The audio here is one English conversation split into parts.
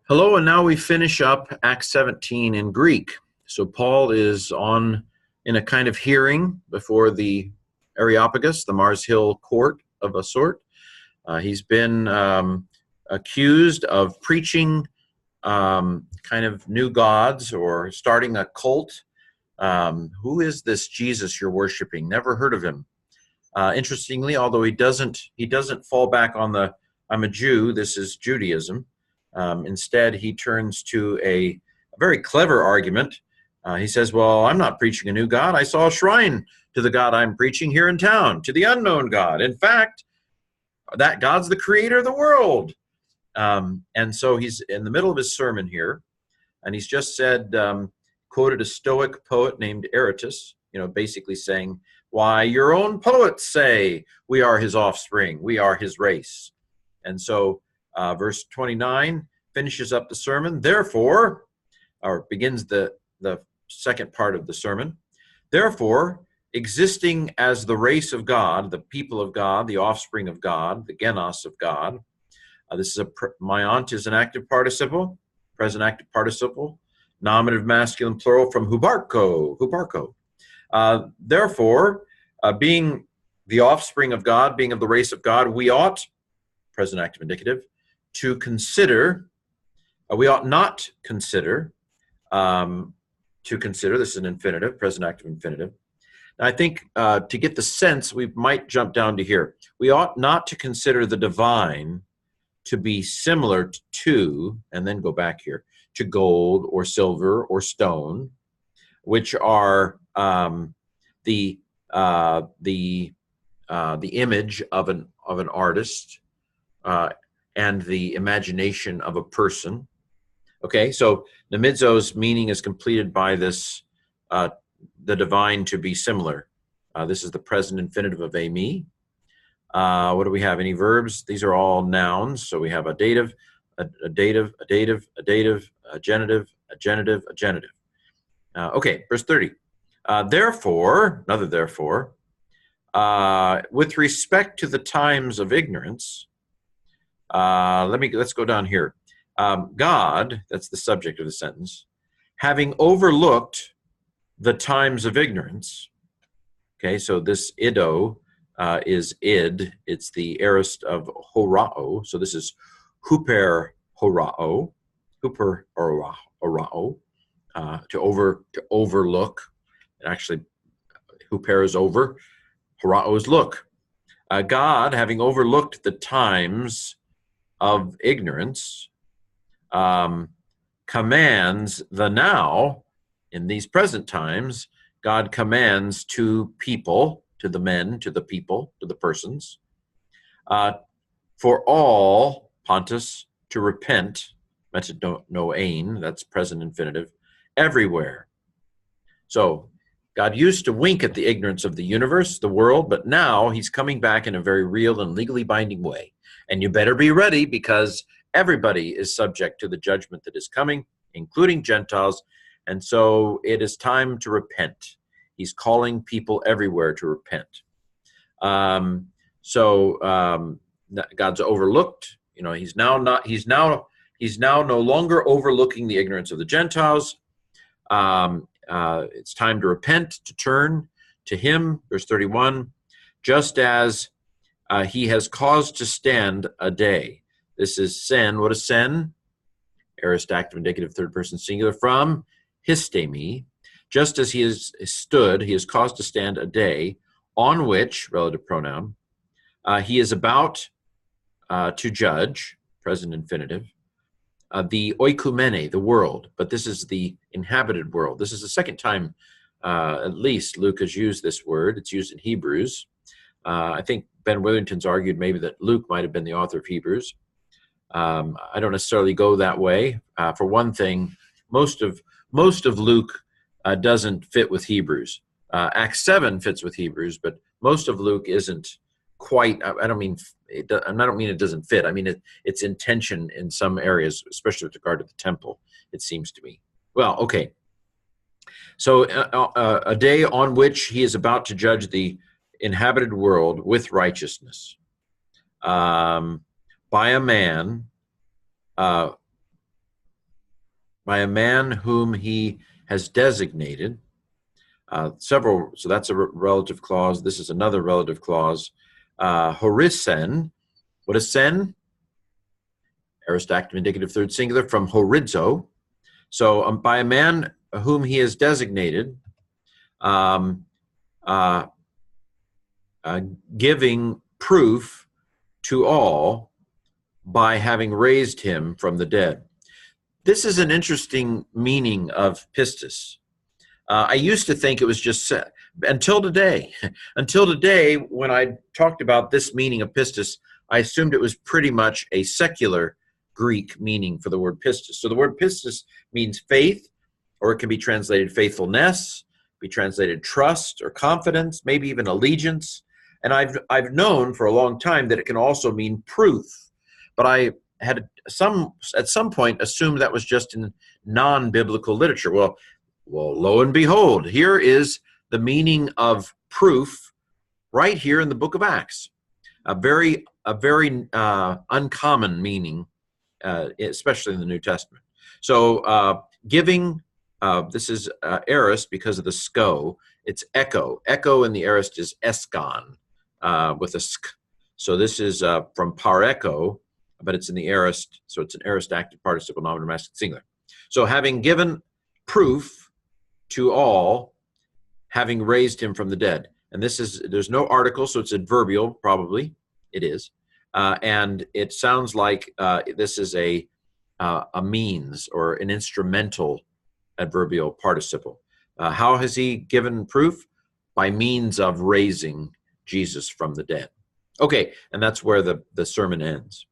Hello, and now we finish up Acts 17 in Greek. So Paul is in a kind of hearing before the Areopagus, the Mars Hill court of a sort. He's been accused of preaching kind of new gods or starting a cult. Who is this Jesus you're worshiping? Never heard of him. Interestingly, although he doesn't fall back on the "I'm a Jew, this is Judaism." Instead, he turns to a very clever argument. He says, well, I'm not preaching a new God. I saw a shrine to the God I'm preaching here in town, to the unknown God. In fact, that God's the creator of the world. And so he's in the middle of his sermon here, and he's just quoted a Stoic poet named Aratus, basically saying, why, your own poets say we are his offspring, we are his race. And so verse 29 finishes up the sermon. Therefore, or begins the second part of the sermon. Therefore, existing as the race of God, the people of God, the offspring of God, the genos of God. This is myont is an active participle, present active participle, nominative masculine plural from huparko. Therefore, being the offspring of God, being of the race of God, we ought, present active indicative, to consider, we ought not consider, to consider, this is an infinitive, present active infinitive. Now, I think to get the sense, we might jump down to here. We ought not to consider the divine to be similar to, and then go back here, to gold or silver or stone, which are the image of an artist, and the imagination of a person. Okay, so nemizo's meaning is completed by this, the divine to be similar. This is the present infinitive of eimi. What do we have? Any verbs? These are all nouns. So we have a dative, a dative, a dative, a dative, a genitive, a genitive, a genitive. Okay, verse 30. Therefore, another therefore, with respect to the times of ignorance, let's go down here. God, that's the subject of the sentence, having overlooked the times of ignorance. Okay, so this ido is id. It's the aorist of horao. So this is huper horao, to overlook. And actually, huper is over, horao is look. God, having overlooked the times of ignorance, commands the now, in these present times, God commands to people, to the men, to the people, to the persons, for all, Pontus, to repent, metanoein, that's present infinitive, everywhere. So God used to wink at the ignorance of the universe, the world, but now he's coming back in a very real and legally binding way. And you better be ready, because everybody is subject to the judgment that is coming, including Gentiles. And so it is time to repent. He's calling people everywhere to repent. God's overlooked. He's now no longer overlooking the ignorance of the Gentiles. It's time to repent, to turn to him. Verse 31, just as he has caused to stand a day. This is sen. What is sen? Aorist active indicative third person singular from histemi. Just as he has stood, he has caused to stand a day on which, relative pronoun, he is about to judge, present infinitive, the oikumene, the world. But this is the inhabited world. This is the second time, at least, Luke has used this word. It's used in Hebrews. I think Ben Willington's argued maybe that Luke might have been the author of Hebrews. I don't necessarily go that way. For one thing, most of Luke doesn't fit with Hebrews. Acts 7 fits with Hebrews, but most of Luke isn't quite. I don't mean it doesn't fit. I mean it's in tension in some areas, especially with regard to the temple. It seems to me. Well, okay. So a day on which he is about to judge the inhabited world with righteousness, by a man by a man whom he has designated. Several, so that's a relative clause. This is another relative clause. Horisen. What is sen? Aorist active indicative third singular from horizo. So by a man whom he has designated, giving proof to all by having raised him from the dead. This is an interesting meaning of pistis. I used to think it was just until today. Until today, when I talked about this meaning of pistis, I assumed it was pretty much a secular Greek meaning for the word pistis. So the word pistis means faith, or it can be translated faithfulness, be translated trust or confidence, maybe even allegiance. And I've known for a long time that it can also mean proof. But I had at some point assumed that was just in non-biblical literature. Well, lo and behold, here is the meaning of proof right here in the book of Acts. A very uncommon meaning, especially in the New Testament. So giving, this is aorist because of the sco. It's echo. Echo in the aorist is esgon with a sk. So this is from par echo, but it's in the aorist. So it's an aorist active participle nominative masculine singular. So having given proof to all, having raised him from the dead. And this is, there's no article, so it's adverbial, probably. It is. And it sounds like this is a means or an instrumental adverbial participle. How has he given proof? By means of raising Jesus from the dead. Okay, and that's where the sermon ends.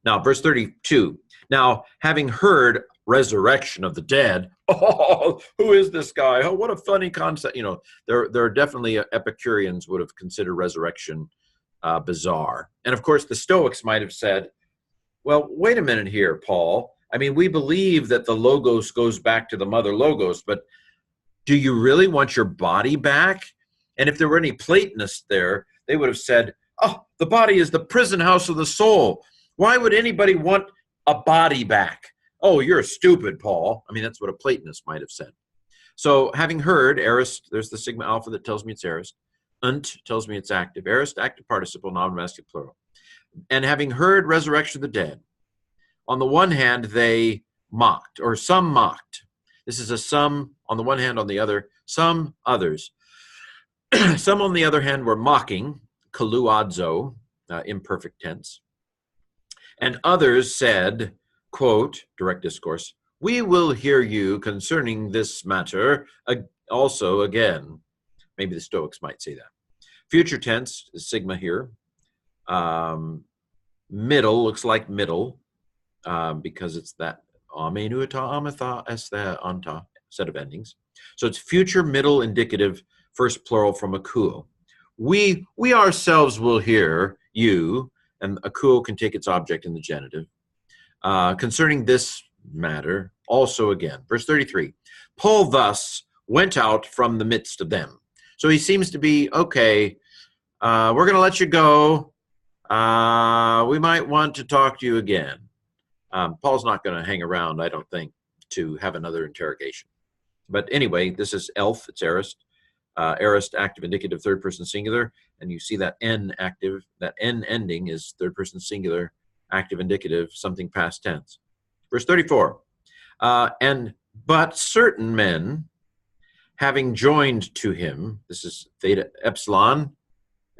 Now, verse 32. Now, having heard resurrection of the dead, oh, who is this guy? Oh, what a funny concept. You know, there are definitely Epicureans would have considered resurrection bizarre. And of course, the Stoics might have said, well, wait a minute here, Paul. I mean, we believe that the Logos goes back to the mother Logos, but do you really want your body back? And if there were any Platonists there, they would have said, oh, the body is the prison house of the soul. Why would anybody want a body back? Oh, you're stupid, Paul. I mean, that's what a Platonist might have said. So having heard, aorist, there's the sigma alpha that tells me it's aorist. Unt tells me it's active. Aorist, active participle, nominative masculine plural. And having heard resurrection of the dead, on the one hand, they mocked, or some mocked. This is a some on the one hand, on the other, some others. Some, on the other hand, were mocking, kaluadzo, imperfect tense. And others said, quote, direct discourse, we will hear you concerning this matter also again. Maybe the Stoics might say that. Future tense is sigma here. Middle looks like middle because it's that amenuta ametha estha anta set of endings. So it's future middle indicative first plural from akuo. We ourselves will hear you, and akuo can take its object in the genitive. Concerning this matter, also again. Verse 33, Paul thus went out from the midst of them. So he seems to be, okay, we're going to let you go. We might want to talk to you again. Paul's not going to hang around, I don't think, to have another interrogation. But anyway, this is elf, it's aorist. Aorist, active, indicative, third person singular. And you see that N active, that N ending is third person singular, active, indicative, something past tense. Verse 34, but certain men, having joined to him, this is theta epsilon,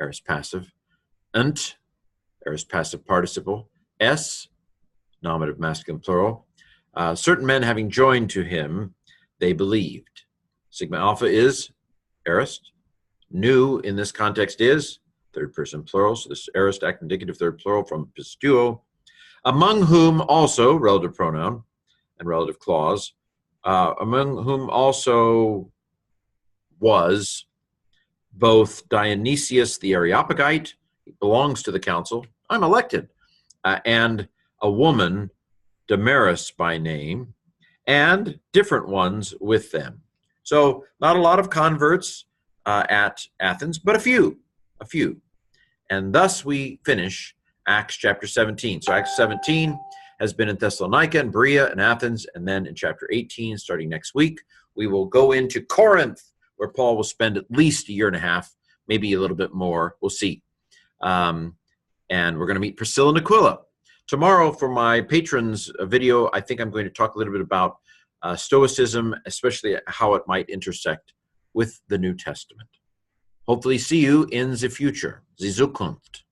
aorist passive, ant, aorist passive participle, s, nominative masculine plural, certain men having joined to him, they believed. Sigma alpha is aorist. Nu in this context is third person plural, so this aorist active indicative third plural from pistuo, among whom also, relative pronoun and relative clause, among whom also was both Dionysius the Areopagite, he belongs to the council, I'm elected, and a woman, Damaris by name, and different ones with them. So not a lot of converts at Athens, but a few. And thus we finish Acts chapter 17. So Acts 17, has been in Thessalonica and Berea and Athens, and then in chapter 18, starting next week, we will go into Corinth, where Paul will spend at least a year and a half, maybe a little bit more. We'll see. And we're going to meet Priscilla and Aquila. Tomorrow, for my patrons video, I think I'm going to talk a little bit about Stoicism, especially how it might intersect with the New Testament. Hopefully see you in the future. Die Zukunft.